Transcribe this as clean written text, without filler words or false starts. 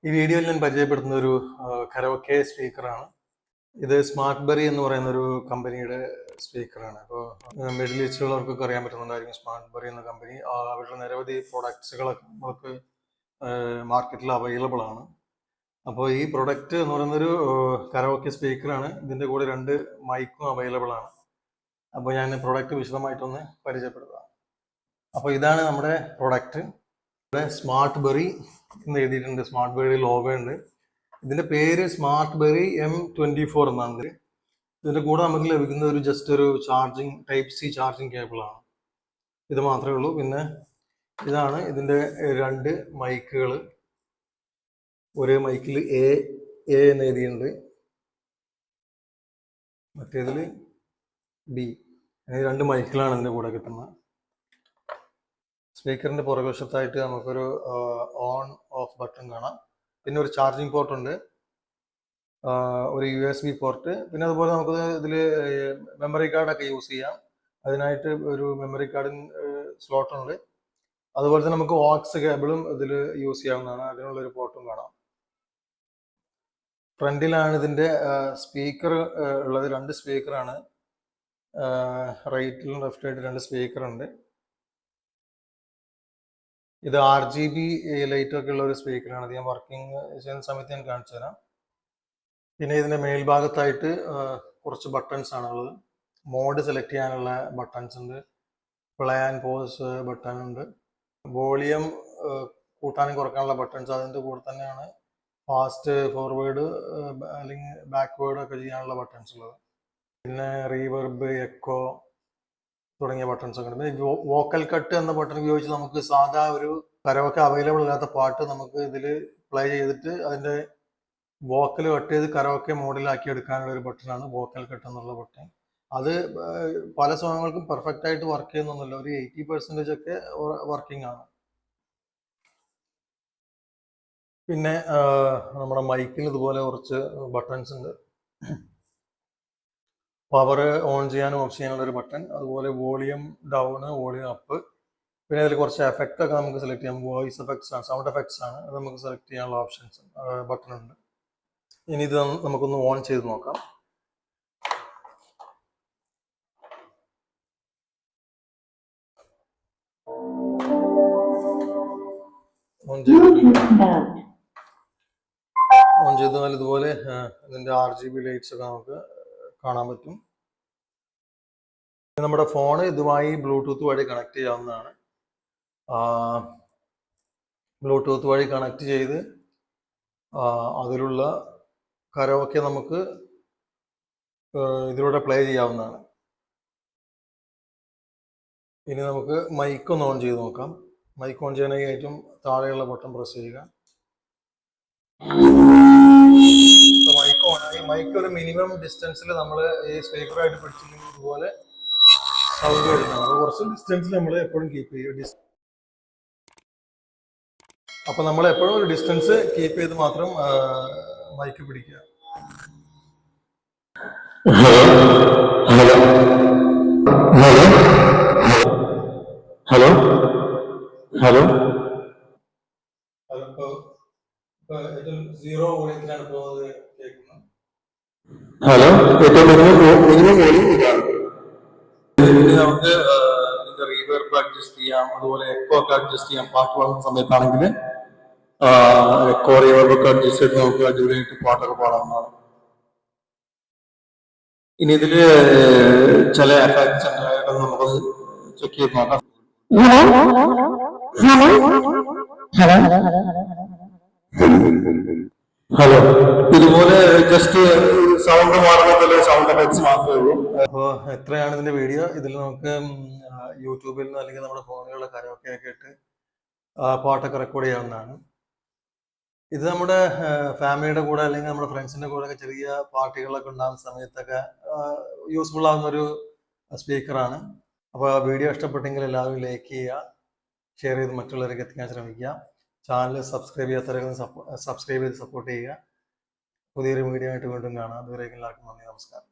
ഈ വീഡിയോയിൽ ഞാൻ പരിചയപ്പെടുത്തുന്ന ഒരു കരോക്കെ സ്പീക്കറാണ്. ഇത് സ്മാർട്ട് ബെറി എന്ന് പറയുന്ന ഒരു കമ്പനിയുടെ സ്പീക്കറാണ്. അപ്പോൾ മിഡിൽ ഈസ്റ്റിലുള്ളവർക്കൊക്കെ അറിയാൻ പറ്റുന്നുണ്ടായിരിക്കും സ്മാർട്ട് ബെറി എന്ന കമ്പനി. അവരുടെ നിരവധി പ്രൊഡക്ട്സുകളൊക്കെ നമുക്ക് മാർക്കറ്റിൽ അവൈലബിൾ ആണ്. അപ്പോൾ ഈ പ്രൊഡക്റ്റ് എന്ന് പറയുന്നൊരു കരോക്കെ സ്പീക്കറാണ്. ഇതിൻ്റെ കൂടെ 2 മൈക്കും അവൈലബിൾ ആണ്. അപ്പോൾ ഞാൻ പ്രൊഡക്റ്റ് വിശദമായിട്ടൊന്ന് പരിചയപ്പെടുത്താം. അപ്പോൾ ഇതാണ് നമ്മുടെ പ്രൊഡക്റ്റ്. ഇവിടെ സ്മാർട്ട് ബെറി എന്ന് എഴുതിയിട്ടുണ്ട്. സ്മാർട്ട് ബെറി ലോഗോ ഉണ്ട്. ഇതിന്റെ പേര് സ്മാർട്ട് ബെറി M24 എന്നാണ്. ഇതിന്റെ കൂടെ നമുക്ക് ലഭിക്കുന്ന ഒരു ജസ്റ്റ് ഒരു charging type C charging cable ആണ്. ഇത് മാത്രമേ ഉള്ളൂ. പിന്നെ ഇതാണ് ഇതിന്റെ 2 മൈക്കുകൾ. ഒരു മൈക്കിൽ എ എന്ന് എഴുതിയിട്ടുണ്ട്, മറ്റേതിൽ ബി. 2 മൈക്കുകളാണ് ഇതിന്റെ കൂടെ കിട്ടുന്നത്. സ്പീക്കറിന്റെ പുറകുവശത്തായിട്ട് നമുക്കൊരു ഓൺ ഓഫ് ബട്ടൺ കാണാം. പിന്നെ ഒരു ചാർജിങ് പോർട്ട് ഉണ്ട്, ഒരു USB പോർട്ട്. പിന്നെ അതുപോലെ നമുക്ക് ഇതിൽ മെമ്മറി കാർഡൊക്കെ യൂസ് ചെയ്യാം. അതിനായിട്ട് ഒരു മെമ്മറി കാർഡിന് സ്ലോട്ട് ഉണ്ട്. അതുപോലെ തന്നെ നമുക്ക് ഓക്സ് കേബിളും ഇതിൽ യൂസ് ചെയ്യാവുന്നതാണ്. അതിനുള്ളൊരു പോർട്ടും കാണാം. ഫ്രണ്ടിലാണ് ഇതിന്റെ സ്പീക്കർ ഉള്ളത്. 2 സ്പീക്കറാണ്. റൈറ്റിലും ലെഫ്റ്റായിട്ട് 2 സ്പീക്കർ ഉണ്ട്. ഇത് RGB ലൈറ്റൊക്കെ ഉള്ള ഒരു സ്പീക്കറാണ്. അത് ഞാൻ വർക്കിംഗ് ചെയ്യുന്ന സമയത്ത് ഞാൻ കാണിച്ചു തരാം. പിന്നെ ഇതിന്റെ മേൽഭാഗത്തായിട്ട് കുറച്ച് ബട്ടൺസ് ആണുള്ളത്. മോഡ് സെലക്ട് ചെയ്യാനുള്ള ബട്ടൺസ് ഉണ്ട്. പ്ലേ ആൻഡ് പോസ് ബട്ടൺ ഉണ്ട്. വോളിയം കൂട്ടാനും കുറക്കാനുള്ള ബട്ടൺസ് അതിൻ്റെ കൂടെ തന്നെയാണ്. ഫാസ്റ്റ് ഫോർവേഡ് അല്ലെങ്കിൽ ബാക്ക്വേർഡ് ഒക്കെ ചെയ്യാനുള്ള ബട്ടൺസ് ഉള്ളത്. പിന്നെ റീവർബ്, എക്കോ തുടങ്ങിയ ബട്ടൺസ് ഒക്കെ ഉണ്ട്. പിന്നെ വോക്കൽ കട്ട് എന്ന ബട്ടൺ ഉപയോഗിച്ച് നമുക്ക് സാധാ ഒരു കരോക്കെ അവൈലബിൾ ഇല്ലാത്ത പാട്ട് നമുക്ക് ഇതിൽ പ്ലേ ചെയ്തിട്ട് അതിന്റെ വോക്കൽ കട്ട് ചെയ്ത് കരോക്കെ മോഡിലാക്കി എടുക്കാനുള്ള ഒരു ബട്ടണാണ് വോക്കൽ കട്ട് എന്നുള്ള ബട്ടൺ. അത് പല സോങ്ങുകൾക്കും പെർഫെക്റ്റ് ആയിട്ട് വർക്ക് ചെയ്യുന്നൊന്നുമില്ല. ഒരു 80% ഒക്കെ വർക്കിംഗ് ആണ്. പിന്നെ നമ്മുടെ മൈക്കിൽ ഇതുപോലെ കുറച്ച് ബട്ടൺസ് ഉണ്ട്. പവർ ഓൺ ചെയ്യാനും ഓഫ് ചെയ്യാനുള്ള ഒരു ബട്ടൺ, അതുപോലെ വോളിയം ഡൗൺ, വോളിയം അപ്പ്. പിന്നെ അതിൽ കുറച്ച് എഫക്റ്റ് ഒക്കെ നമുക്ക് സെലക്ട് ചെയ്യാം. വോയിസ് എഫക്ട്സ് ആണ്, സൗണ്ട് എഫക്ട്സ് ആണ്. അത് നമുക്ക് സെലക്ട് ചെയ്യാനുള്ള ഓപ്ഷൻസ് ബട്ടൺ ഉണ്ട്. ഇനി ഇത് നമുക്കൊന്ന് ഓൺ ചെയ്ത് നോക്കാം. ഓൺ ചെയ്താൽ ഇതുപോലെ ഇതിന്റെ RGB ലൈറ്റ്സ് ഒക്കെ നമുക്ക് കാണാൻ പറ്റും. നമ്മുടെ ഫോൺ ഇതുമായി ബ്ലൂടൂത്ത് വഴി കണക്ട് ചെയ്യാവുന്നതാണ്. ബ്ലൂടൂത്ത് വഴി കണക്ട് ചെയ്ത് അതിലുള്ള കരോക്കെ നമുക്ക് ഇതിലൂടെ പ്ലേ ചെയ്യാവുന്നതാണ്. ഇനി നമുക്ക് മൈക്ക് ഒന്ന് ഓൺ ചെയ്ത് നോക്കാം. മൈക്ക് ഓൺ ചെയ്യാനായി ഏറ്റവും താഴെയുള്ള ബട്ടൺ പ്രസ് ചെയ്യുക. മൈക്ക് ഓണായി. മൈക്ക് ഒരു മിനിമം ഡിസ്റ്റൻസിൽ നമ്മൾ ഈ സ്പീക്കറായിട്ട് പിടിച്ചില്ലെങ്കിൽ ഇതുപോലെ സൗണ്ട് വരുന്നതാണ്. അപ്പോൾ കുറച്ച് ഡിസ്റ്റൻസിൽ നമ്മൾ എപ്പോഴും കീപ്പ് ചെയ്യുക. അപ്പോൾ നമ്മൾ എപ്പോഴും ഒരു ഡിസ്റ്റൻസ് കീപ്പ് ചെയ്ത് മാത്രം മൈക്ക് പിടിക്കുക. Hello hello hello hello. ഏറ്റവും 0 വോളിയത്തിലാണ് ഇപ്പോൾ കേൾക്കുന്നത്. ഹലോ, ഏറ്റവും മിനിമം വോളിയം ഇതാണ്. ഇതിന് നമുക്ക് റീവേർബ് അഡ്ജസ്റ്റ് ചെയ്യാം, അതുപോലെ എക്കോ ഒക്കെ അഡ്ജസ്റ്റ് ചെയ്യാം. പാട്ട് പാടുന്ന സമയത്താണെങ്കിൽ എക്കോ റീവേർബ് ഒക്കെ അഡ്ജസ്റ്റ് ചെയ്ത് നമുക്ക് അടിപൊളിയായിട്ട് പാട്ടൊക്കെ പാടാവുന്നതാണ്. ഇനി ഇതില് ചില എഫക്ട്സ് ഉണ്ട്, നമുക്ക് ചെക്ക് ചെയ്ത് നോക്കാം. ഹലോ, ഇതുപോലെ ജസ്റ്റ് സൗണ്ട് മാറുന്നതിൽ സൗണ്ട് എഫക്ട്സ് മാത്രമേ ഉള്ളൂ. അപ്പോൾ എത്രയാണ് ഇതിന്റെ വീഡിയോ. ഇതിൽ നമുക്ക് യൂട്യൂബിൽ നിന്ന് അല്ലെങ്കിൽ നമ്മുടെ ഫോണിലുള്ള കരോക്കെ ഒക്കെ ഇട്ട് പാട്ടൊക്കെ റെക്കോർഡ് ചെയ്യാവുന്നതാണ്. ഇത് നമ്മുടെ ഫാമിലിയുടെ കൂടെ അല്ലെങ്കിൽ നമ്മുടെ ഫ്രണ്ട്സിന്റെ കൂടെ ഒക്കെ ചെറിയ പാർട്ടികളൊക്കെ ഉണ്ടാകുന്ന സമയത്തൊക്കെ യൂസ്ഫുൾ ആകുന്ന ഒരു സ്പീക്കറാണ്. അപ്പോൾ വീഡിയോ ഇഷ്ടപ്പെട്ടെങ്കിൽ എല്ലാവരും ലൈക്ക് ചെയ്യുക, ഷെയർ ചെയ്ത് മറ്റുള്ളവർക്ക് എത്തിക്കാൻ ശ്രമിക്കുക. ചാനൽ സബ്സ്ക്രൈബ് ചെയ്യാത്തവരൊക്കെ സബ്സ്ക്രൈബ് ചെയ്ത് സപ്പോർട്ട് ചെയ്യുക. പുതിയൊരു വീഡിയോ ആയിട്ട് വീണ്ടും കാണാം. അതുവരേക്കും എല്ലാവർക്കും നന്ദി, നമസ്കാരം.